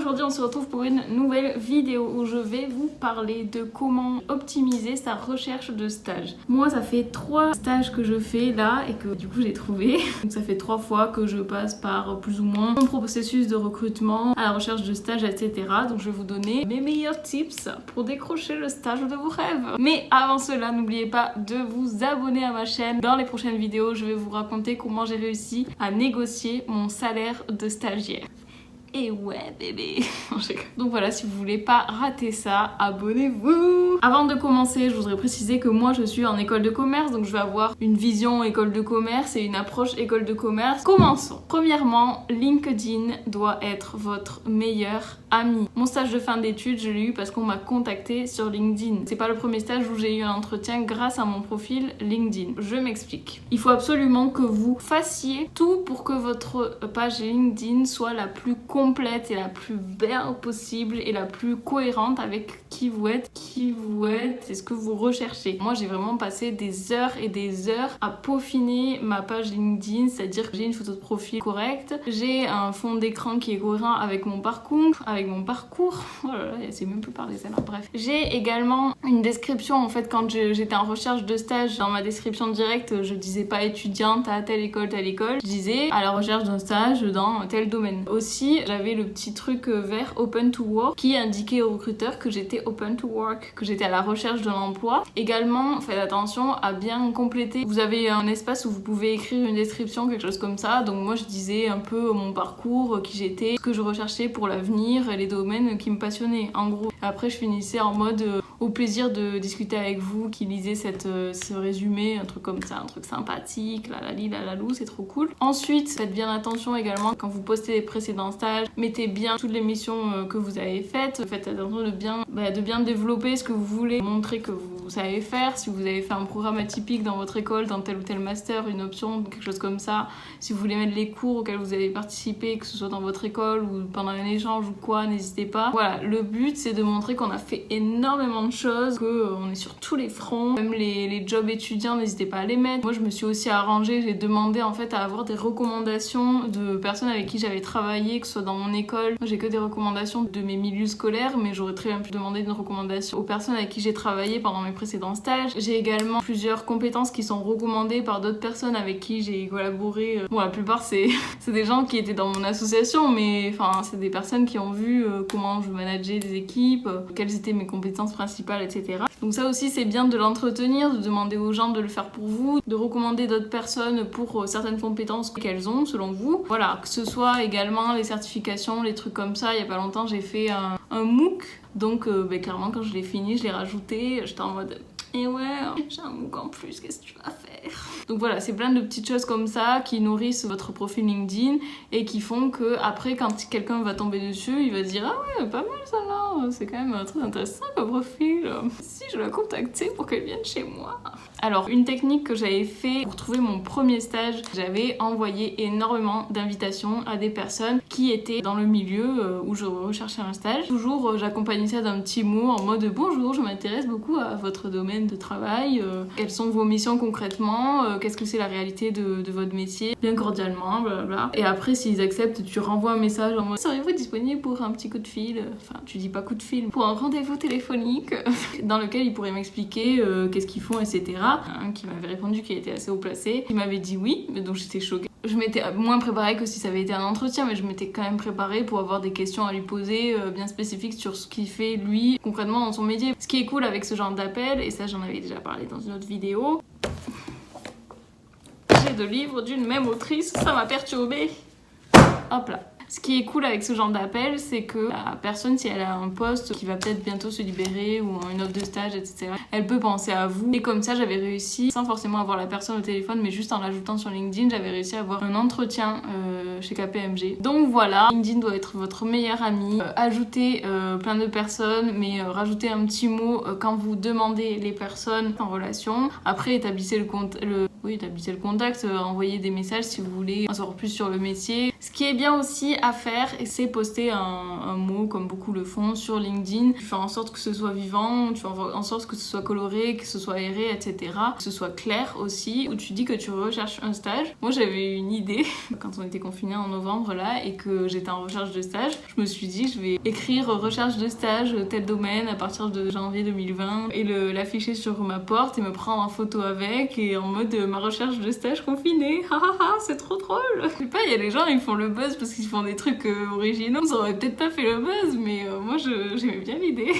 aujourd'hui on se retrouve pour une nouvelle vidéo où je vais vous parler de comment optimiser sa recherche de stage. Moi ça fait 3 stages que je fais là et que du coup j'ai trouvé. Donc ça fait 3 fois que je passe par plus ou moins mon processus de recrutement, à la recherche de stage, etc. Donc je vais vous donner mes meilleurs tips pour décrocher le stage de vos rêves. Mais avant cela, n'oubliez pas de vous abonner à ma chaîne. Dans les prochaines vidéos, je vais vous raconter comment j'ai réussi à négocier mon salaire de stagiaire. Et ouais bébé. Donc voilà, si vous voulez pas rater ça, abonnez-vous. Avant de commencer, je voudrais préciser que moi je suis en école de commerce, donc je vais avoir une vision école de commerce et une approche école de commerce. Commençons. Premièrement, LinkedIn doit être votre meilleur ami. Mon stage de fin d'études, je l'ai eu parce qu'on m'a contacté sur LinkedIn. C'est pas le premier stage où j'ai eu un entretien grâce à mon profil LinkedIn. Je m'explique. Il faut absolument que vous fassiez tout pour que votre page LinkedIn soit la plus complète et la plus belle possible et la plus cohérente avec qui vous êtes et ce que vous recherchez. Moi j'ai vraiment passé des heures et des heures à peaufiner ma page LinkedIn, c'est-à-dire que j'ai une photo de profil correcte, j'ai un fond d'écran qui est cohérent avec mon parcours, oh là là, c'est même plus parler ça là, bref. J'ai également une description, en fait quand j'étais en recherche de stage, dans ma description directe je disais pas étudiante à telle école, je disais à la recherche d'un stage dans tel domaine. Aussi j'avais le petit truc vert Open to Work qui indiquait aux recruteurs que j'étais Open to Work, que j'étais à la recherche de l'emploi. Également, faites attention à bien compléter. Vous avez un espace où vous pouvez écrire une description, quelque chose comme ça. Donc moi je disais un peu mon parcours, qui j'étais, ce que je recherchais pour l'avenir, les domaines qui me passionnaient en gros. Après je finissais en mode au plaisir de discuter avec vous qui lisez ce résumé, un truc comme ça, un truc sympathique, la lou, c'est trop cool. Ensuite, faites bien attention également quand vous postez les précédents stages, mettez bien toutes les missions que vous avez faites, faites attention de bien développer ce que vous voulez, montrer que vous savez faire. Si vous avez fait un programme atypique dans votre école, dans tel ou tel master, une option, quelque chose comme ça, si vous voulez mettre les cours auxquels vous avez participé, que ce soit dans votre école ou pendant un échange ou quoi, n'hésitez pas. Voilà, le but c'est de montrer qu'on a fait énormément de choses, qu'on est sur tous les fronts, même les jobs étudiants, n'hésitez pas à les mettre. Moi je me suis aussi arrangée, j'ai demandé en fait à avoir des recommandations de personnes avec qui j'avais travaillé, que ce soit dans mon école. Moi j'ai que des recommandations de mes milieux scolaires, mais j'aurais très bien pu demander une recommandation aux personnes avec qui j'ai travaillé pendant mes précédents stages. J'ai également plusieurs compétences qui sont recommandées par d'autres personnes avec qui j'ai collaboré. Bon, la plupart c'est des gens qui étaient dans mon association, mais enfin c'est des personnes qui ont vu comment je manageais des équipes, quelles étaient mes compétences principales, etc. Donc ça aussi c'est bien de l'entretenir, de demander aux gens de le faire pour vous, de recommander d'autres personnes pour certaines compétences qu'elles ont selon vous. Voilà, que ce soit également les certifications, les trucs comme ça. Il y a pas longtemps j'ai fait un MOOC, donc clairement quand je l'ai fini je l'ai rajouté, j'étais en mode et ouais, j'ai un MOOC en plus, qu'est-ce que tu vas faire? Donc voilà, c'est plein de petites choses comme ça qui nourrissent votre profil LinkedIn et qui font que après, quand quelqu'un va tomber dessus, il va se dire ah ouais, pas mal ça là, c'est quand même très intéressant comme profil. Si je la contactais pour qu'elle vienne chez moi. Alors, une technique que j'avais fait pour trouver mon premier stage, j'avais envoyé énormément d'invitations à des personnes qui étaient dans le milieu où je recherchais un stage. Toujours, j'accompagnais ça d'un petit mot en mode bonjour, je m'intéresse beaucoup à votre domaine de travail, quelles sont vos missions concrètement, qu'est-ce que c'est la réalité de votre métier, bien cordialement, blablabla. Et après, s'ils acceptent, tu renvoies un message en mode seriez-vous disponible pour un petit coup de fil, enfin, tu dis pas coup de fil, pour un rendez-vous téléphonique dans lequel ils pourraient m'expliquer qu'est-ce qu'ils font, etc. Un qui m'avait répondu qu'il était assez haut placé, il m'avait dit oui, mais donc j'étais choquée. Je m'étais moins préparée que si ça avait été un entretien, mais je m'étais quand même préparée pour avoir des questions à lui poser bien spécifiques sur ce qu'il fait lui concrètement dans son métier. Ce qui est cool avec ce genre d'appel, et ça j'en avais déjà parlé dans une autre vidéo, j'ai 2 livres d'une même autrice, ça m'a perturbée. Hop là. Ce qui est cool avec ce genre d'appel, c'est que la personne, si elle a un poste qui va peut-être bientôt se libérer ou une offre de stage, etc., elle peut penser à vous. Et comme ça, j'avais réussi, sans forcément avoir la personne au téléphone, mais juste en l'ajoutant sur LinkedIn, j'avais réussi à avoir un entretien chez KPMG. Donc voilà, LinkedIn doit être votre meilleur ami. Ajoutez plein de personnes, mais rajoutez un petit mot quand vous demandez les personnes en relation. Après, établissez le contact, envoyez des messages si vous voulez en savoir plus sur le métier. Ce qui est bien aussi à faire, c'est poster un mot comme beaucoup le font sur LinkedIn. Tu fais en sorte que ce soit vivant, tu fais en sorte que ce soit soit coloré, que ce soit aéré, etc. Que ce soit clair aussi, où tu dis que tu recherches un stage. Moi j'avais une idée quand on était confinés en novembre là et que j'étais en recherche de stage. Je me suis dit je vais écrire recherche de stage tel domaine à partir de janvier 2020 et l'afficher sur ma porte et me prendre en photo avec et en mode ma recherche de stage confinée. C'est trop drôle. Je sais pas, il y a des gens ils font le buzz parce qu'ils font des trucs originaux. Ça aurait peut-être pas fait le buzz mais moi j'aimais bien l'idée.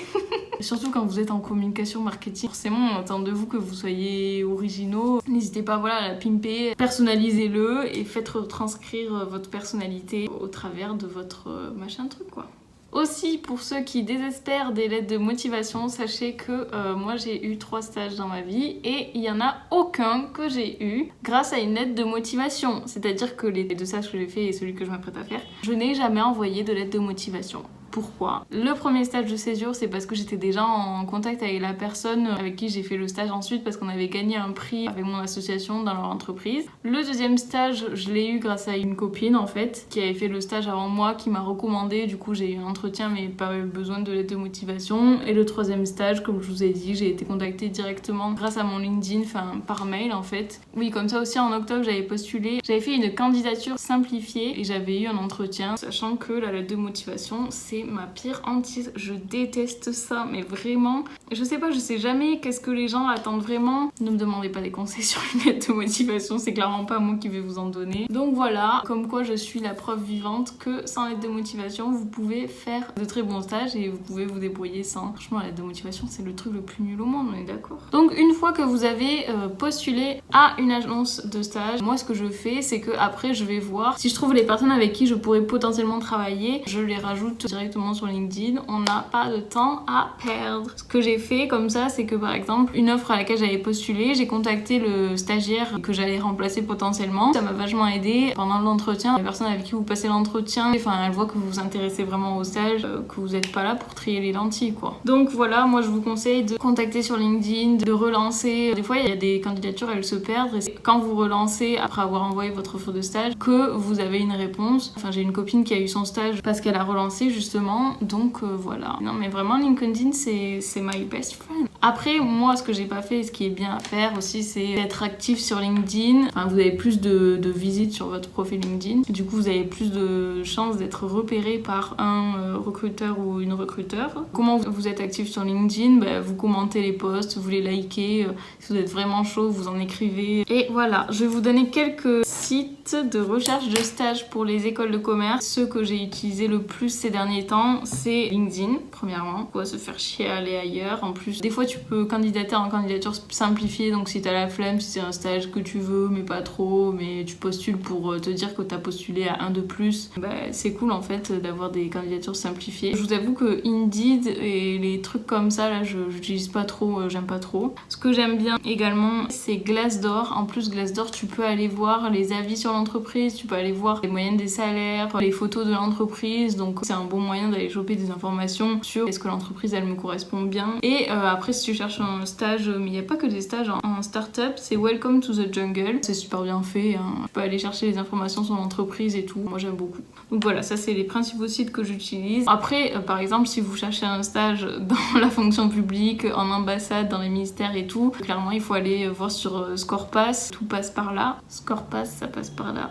Surtout quand vous êtes en communication marketing, forcément on attend de vous que vous soyez originaux. N'hésitez pas voilà, à la pimper, personnalisez-le et faites retranscrire votre personnalité au travers de votre machin truc quoi. Aussi, pour ceux qui désespèrent des lettres de motivation, sachez que moi j'ai eu 3 stages dans ma vie et il n'y en a aucun que j'ai eu grâce à une lettre de motivation. C'est-à-dire que les 2 stages que j'ai fait et celui que je m'apprête à faire, je n'ai jamais envoyé de lettre de motivation. Pourquoi? Le premier stage de césure, c'est parce que j'étais déjà en contact avec la personne avec qui j'ai fait le stage ensuite parce qu'on avait gagné un prix avec mon association dans leur entreprise. Le deuxième stage, je l'ai eu grâce à une copine en fait qui avait fait le stage avant moi, qui m'a recommandé. Du coup, j'ai eu un entretien mais pas eu besoin de lettre de motivation. Et le troisième stage, comme je vous ai dit, j'ai été contactée directement grâce à mon LinkedIn, enfin par mail en fait. Oui, comme ça aussi en octobre, j'avais postulé. J'avais fait une candidature simplifiée et j'avais eu un entretien, sachant que la lettre de motivation, c'est ma pire hantise, je déteste ça, mais vraiment, je sais jamais qu'est-ce que les gens attendent vraiment. Ne me demandez pas des conseils sur une lettre de motivation, c'est clairement pas moi qui vais vous en donner. Donc voilà, comme quoi je suis la preuve vivante que sans lettre de motivation, vous pouvez faire de très bons stages et vous pouvez vous débrouiller sans. Franchement, la lettre de motivation, c'est le truc le plus nul au monde, on est d'accord. Donc une fois que vous avez postulé à une agence de stage, moi ce que je fais, c'est que après je vais voir si je trouve les personnes avec qui je pourrais potentiellement travailler, je les rajoute directement sur LinkedIn. On n'a pas de temps à perdre. Ce que j'ai fait comme ça, c'est que par exemple, une offre à laquelle j'avais postulé, j'ai contacté le stagiaire que j'allais remplacer potentiellement. Ça m'a vachement aidé pendant l'entretien. Les personnes avec qui vous passez l'entretien, enfin, elles voient que vous vous intéressez vraiment au stage, que vous n'êtes pas là pour trier les lentilles, quoi. Donc voilà, moi je vous conseille de contacter sur LinkedIn, de relancer. Des fois, il y a des candidatures, elles se perdent. Et c'est quand vous relancez après avoir envoyé votre offre de stage que vous avez une réponse. Enfin, j'ai une copine qui a eu son stage parce qu'elle a relancé justement. Donc voilà. Non mais vraiment LinkedIn c'est my best friend. Après moi ce que j'ai pas fait, ce qui est bien à faire aussi, c'est être actif sur LinkedIn. Enfin, vous avez plus de visites sur votre profil LinkedIn. Du coup vous avez plus de chances d'être repéré par un recruteur ou une recruteur. Comment vous êtes actif sur LinkedIn? Vous commentez les posts, vous les likez. Si vous êtes vraiment chaud, vous en écrivez. Et voilà, je vais vous donner quelques sites de recherche de stage pour les écoles de commerce. Ceux que j'ai utilisés le plus ces derniers temps, c'est LinkedIn, premièrement. Faut se faire chier à aller ailleurs. En plus, des fois, tu peux candidater en candidature simplifiée. Donc, si t'as la flemme, si c'est un stage que tu veux, mais pas trop, mais tu postules pour te dire que t'as postulé à un de plus, c'est cool en fait d'avoir des candidatures simplifiées. Je vous avoue que Indeed et les trucs comme ça, là, j'utilise pas trop, j'aime pas trop. Ce que j'aime bien également, c'est Glassdoor. En plus, Glassdoor, tu peux aller voir les avis sur l'entreprise, tu peux aller voir les moyennes des salaires, les photos de l'entreprise. Donc, c'est un bon moyen d'aller choper des informations sur est-ce que l'entreprise elle me correspond bien. Et après si tu cherches un stage, mais il n'y a pas que des stages en start-up, c'est Welcome to the Jungle, c'est super bien fait, hein. Tu peux aller chercher les informations sur l'entreprise et tout, moi j'aime beaucoup. Donc voilà, ça c'est les principaux sites que j'utilise. Après par exemple si vous cherchez un stage dans la fonction publique, en ambassade, dans les ministères et tout, clairement il faut aller voir sur Scorepass, tout passe par là. Scorepass ça passe par là.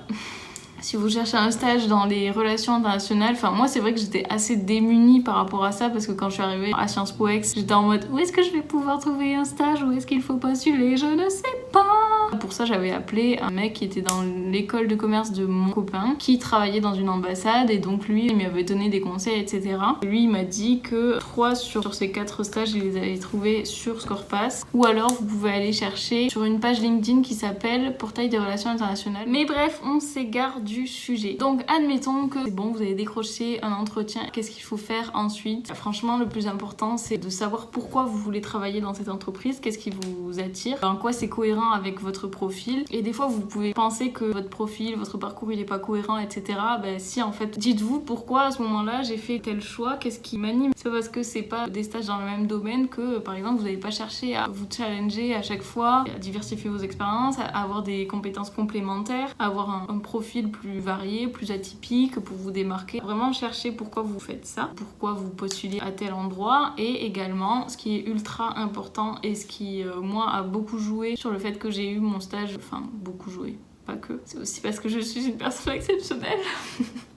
Si vous cherchez un stage dans les relations internationales, enfin moi c'est vrai que j'étais assez démunie par rapport à ça parce que quand je suis arrivée à Sciences Po Ex, j'étais en mode où est-ce que je vais pouvoir trouver un stage, où est-ce qu'il faut postuler, je ne sais pas. Pour ça j'avais appelé un mec qui était dans l'école de commerce de mon copain qui travaillait dans une ambassade et donc lui il m'avait donné des conseils etc. Lui il m'a dit que 3 sur ces 4 stages il les avait trouvés sur Scorepass ou alors vous pouvez aller chercher sur une page LinkedIn qui s'appelle Portail des relations internationales. Mais bref on s'égare du sujet. Donc admettons que c'est bon, vous avez décroché un entretien, qu'est-ce qu'il faut faire ensuite? Franchement le plus important c'est de savoir pourquoi vous voulez travailler dans cette entreprise, qu'est-ce qui vous attire, en quoi c'est cohérent avec votre profil. Et des fois vous pouvez penser que votre profil, votre parcours il est pas cohérent, etc. Si en fait, dites-vous pourquoi à ce moment-là j'ai fait tel choix, qu'est-ce qui m'anime. C'est pas parce que c'est pas des stages dans le même domaine que par exemple vous n'allez pas chercher à vous challenger à chaque fois, à diversifier vos expériences, à avoir des compétences complémentaires, à avoir un profil plus varié, plus atypique pour vous démarquer. Vraiment chercher pourquoi vous faites ça, pourquoi vous postulez à tel endroit, et également ce qui est ultra important et ce qui moi a beaucoup joué sur le fait que j'ai eu mon stage, enfin beaucoup joué, pas que, c'est aussi parce que je suis une personne exceptionnelle.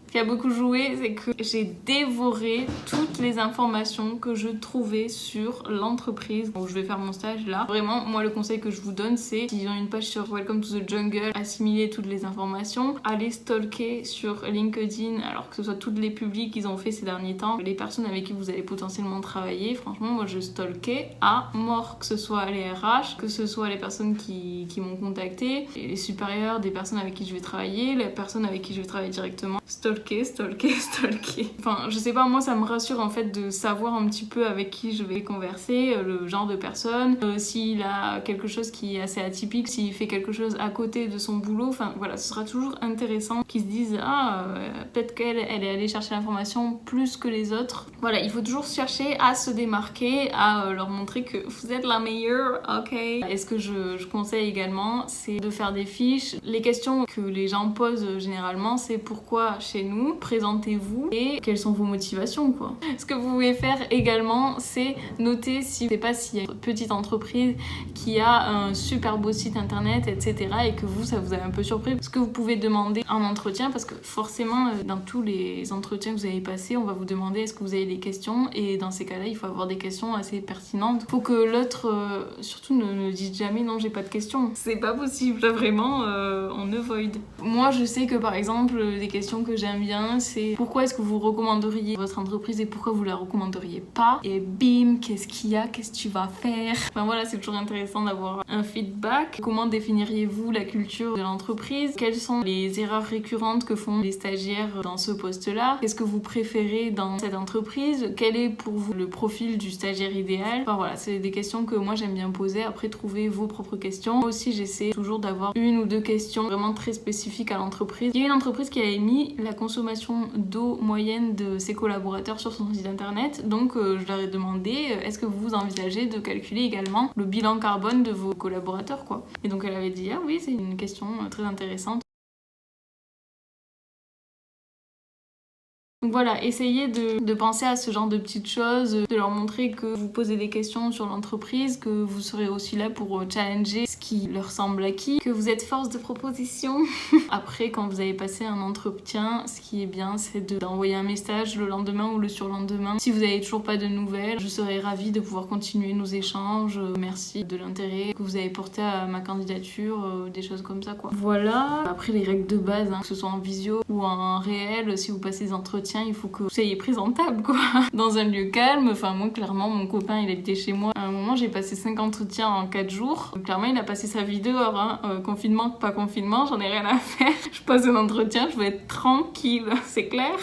Ce qui a beaucoup joué, c'est que j'ai dévoré toutes les informations que je trouvais sur l'entreprise où je vais faire mon stage là. Vraiment, moi le conseil que je vous donne, c'est s'ils ont une page sur Welcome to the Jungle, assimiler toutes les informations, aller stalker sur LinkedIn, alors que ce soit toutes les publics qu'ils ont fait ces derniers temps, les personnes avec qui vous allez potentiellement travailler. Franchement, moi je stalkais à mort, que ce soit les RH, que ce soit les personnes qui m'ont contacté, les supérieurs des personnes avec qui je vais travailler, les personnes avec qui je vais travailler directement. Stalker. Enfin, je sais pas, moi ça me rassure en fait de savoir un petit peu avec qui je vais converser, le genre de personne, s'il a quelque chose qui est assez atypique, s'il fait quelque chose à côté de son boulot. Enfin voilà, ce sera toujours intéressant qu'ils se disent peut-être qu'elle est allée chercher l'information plus que les autres. Voilà, il faut toujours chercher à se démarquer, à leur montrer que vous êtes la meilleure, ok. Et ce que je conseille également, c'est de faire des fiches. Les questions que les gens posent généralement, c'est pourquoi chez nous, présentez-vous et quelles sont vos motivations quoi. Ce que vous pouvez faire également, c'est noter si, je sais pas, s'il y a une petite entreprise qui a un super beau site internet, etc. et que vous, ça vous a un peu surpris. Ce que vous pouvez demander en entretien, parce que forcément dans tous les entretiens que vous avez passés, on va vous demander est-ce que vous avez des questions, et dans ces cas-là, il faut avoir des questions assez pertinentes. Faut que l'autre, surtout ne dise jamais non, j'ai pas de questions. C'est pas possible, là vraiment, on avoid. Moi, je sais que par exemple, des questions que j'aime bien, c'est pourquoi est-ce que vous recommanderiez votre entreprise et pourquoi vous la recommanderiez pas, et bim, qu'est-ce qu'il y a, qu'est-ce que tu vas faire. Enfin voilà, c'est toujours intéressant d'avoir un feedback. Comment définiriez-vous la culture de l'entreprise? Quelles sont les erreurs récurrentes que font les stagiaires dans ce poste-là? Qu'est-ce que vous préférez dans cette entreprise? Quel est pour vous le profil du stagiaire idéal? Enfin voilà, c'est des questions que moi j'aime bien poser. Après, trouvez vos propres questions. Moi aussi, j'essaie toujours d'avoir une ou deux questions vraiment très spécifiques à l'entreprise. Il y a une entreprise qui a émis la consommation d'eau moyenne de ses collaborateurs sur son site internet, donc je leur ai demandé est-ce que vous envisagez de calculer également le bilan carbone de vos collaborateurs quoi. Et donc elle avait dit ah oui, c'est une question très intéressante. Donc voilà, essayez de penser à ce genre de petites choses, de leur montrer que vous posez des questions sur l'entreprise, que vous serez aussi là pour challenger ce qui leur semble acquis, que vous êtes force de proposition. Après, quand vous avez passé un entretien, ce qui est bien, c'est d'envoyer un message le lendemain ou le surlendemain. Si vous n'avez toujours pas de nouvelles, je serais ravie de pouvoir continuer nos échanges. Merci de l'intérêt que vous avez porté à ma candidature, des choses comme ça quoi. Voilà, après les règles de base, que ce soit en visio ou en réel, si vous passez des entretiens, il faut que vous soyez présentable quoi, dans un lieu calme. Enfin moi clairement, mon copain il habitait chez moi, à un moment j'ai passé 5 entretiens en 4 jours, donc, clairement il a passé sa vie dehors, confinement pas confinement, j'en ai rien à faire. Je passe un entretien, je veux être tranquille, c'est clair.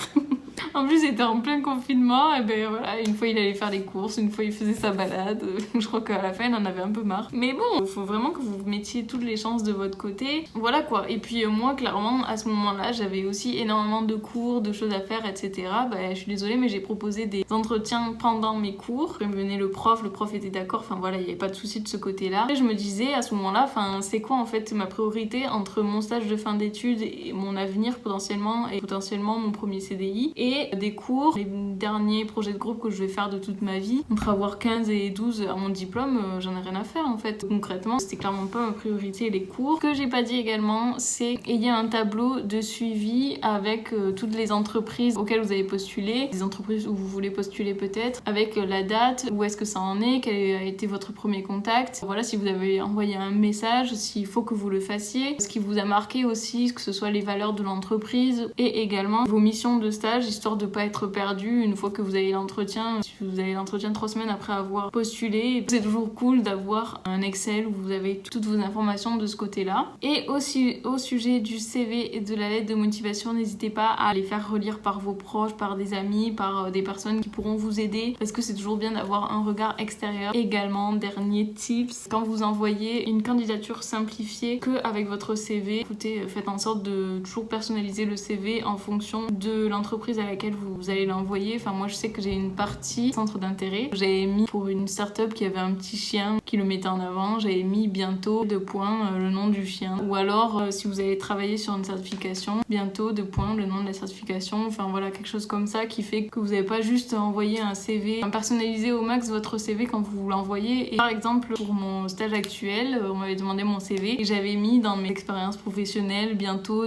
En plus, c'était en plein confinement, et ben voilà, une fois il allait faire les courses, une fois il faisait sa balade. Je crois qu'à la fin, il en avait un peu marre. Mais bon, il faut vraiment que vous mettiez toutes les chances de votre côté. Voilà quoi. Et puis moi, clairement, à ce moment-là, j'avais aussi énormément de cours, de choses à faire, etc. Je suis désolée, mais j'ai proposé des entretiens pendant mes cours. Je me venais le prof était d'accord. Enfin voilà, il n'y avait pas de souci de ce côté-là. Et je me disais à ce moment-là, c'est quoi en fait ma priorité entre mon stage de fin d'études et mon avenir potentiellement, et potentiellement mon premier CDI, et des cours, les derniers projets de groupe que je vais faire de toute ma vie. Entre avoir 15 et 12 à mon diplôme, j'en ai rien à faire en fait. Concrètement, c'était clairement pas ma priorité les cours. Ce que j'ai pas dit également, c'est ayez un tableau de suivi avec toutes les entreprises auxquelles vous avez postulé, les entreprises où vous voulez postuler peut-être, avec la date, où est-ce que ça en est, quel a été votre premier contact. Voilà, si vous avez envoyé un message, s'il faut que vous le fassiez, ce qui vous a marqué aussi, que ce soit les valeurs de l'entreprise et également vos missions de stage, histoire de pas être perdu une fois que vous avez l'entretien. Si vous avez l'entretien 3 semaines après avoir postulé, c'est toujours cool d'avoir un Excel où vous avez toutes vos informations de ce côté-là. Et aussi au sujet du CV et de la lettre de motivation, n'hésitez pas à les faire relire par vos proches, par des amis, par des personnes qui pourront vous aider, parce que c'est toujours bien d'avoir un regard extérieur. Également, dernier tips, quand vous envoyez une candidature simplifiée qu'avec votre CV, écoutez, faites en sorte de toujours personnaliser le CV en fonction de l'entreprise à laquelle vous allez l'envoyer. Enfin, moi je sais que j'ai une partie centre d'intérêt, j'avais mis pour une start-up qui avait un petit chien qui le mettait en avant, j'avais mis bientôt le nom du chien. Ou alors si vous allez travailler sur une certification, bientôt le nom de la certification. Enfin voilà, quelque chose comme ça qui fait que vous n'avez pas juste envoyé un CV, personnaliser au max votre CV quand vous l'envoyez. Et par exemple pour mon stage actuel, on m'avait demandé mon CV et j'avais mis dans mes expériences professionnelles bientôt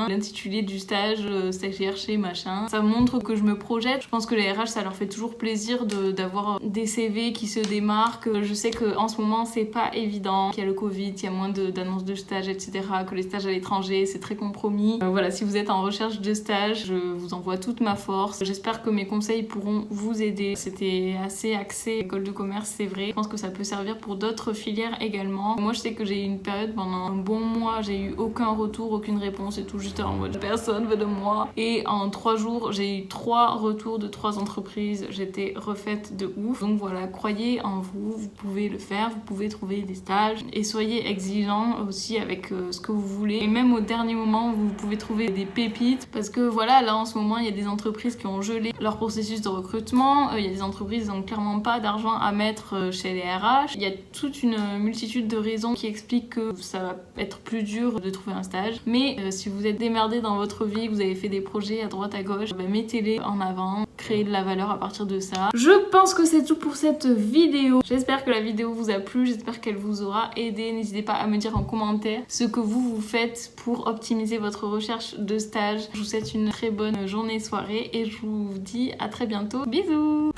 l'intitulé du stage, stagiaire chez machin. Ça montre que je me projette. Je pense que les RH, ça leur fait toujours plaisir d'avoir des CV qui se démarquent. Je sais qu'en ce moment c'est pas évident, qu'il y a le Covid, il y a moins d'annonces de stage, etc., que les stages à l'étranger c'est très compromis. Voilà, si vous êtes en recherche de stage, je vous envoie toute ma force. J'espère que mes conseils pourront vous aider. C'était assez axé école de commerce, c'est vrai. Je pense que ça peut servir pour d'autres filières également. Moi je sais que j'ai eu une période pendant un bon mois, j'ai eu aucun retour, aucune réponse et tout, juste en mode personne veut de moi. Et en 3 jours j'ai eu 3 retours de 3 entreprises. J'étais refaite de ouf. Donc voilà, croyez en vous, vous pouvez le faire, vous pouvez trouver des stages et soyez exigeants aussi avec ce que vous voulez. Et même au dernier moment, vous pouvez trouver des pépites parce que voilà, là en ce moment, il y a des entreprises qui ont gelé leur processus de recrutement. Il y a des entreprises qui n'ont clairement pas d'argent à mettre chez les RH. Il y a toute une multitude de raisons qui expliquent que ça va être plus dur de trouver un stage. Mais si vous êtes démerdé dans votre vie, vous avez fait des projets à droite à gauche, mettez-les en avant, créez de la valeur à partir de ça. Je pense que c'est tout pour cette vidéo. J'espère que la vidéo vous a plu, j'espère qu'elle vous aura aidé. N'hésitez pas à me dire en commentaire ce que vous faites pour optimiser votre recherche de stage. Je vous souhaite une très bonne journée, soirée et je vous dis à très bientôt. Bisous!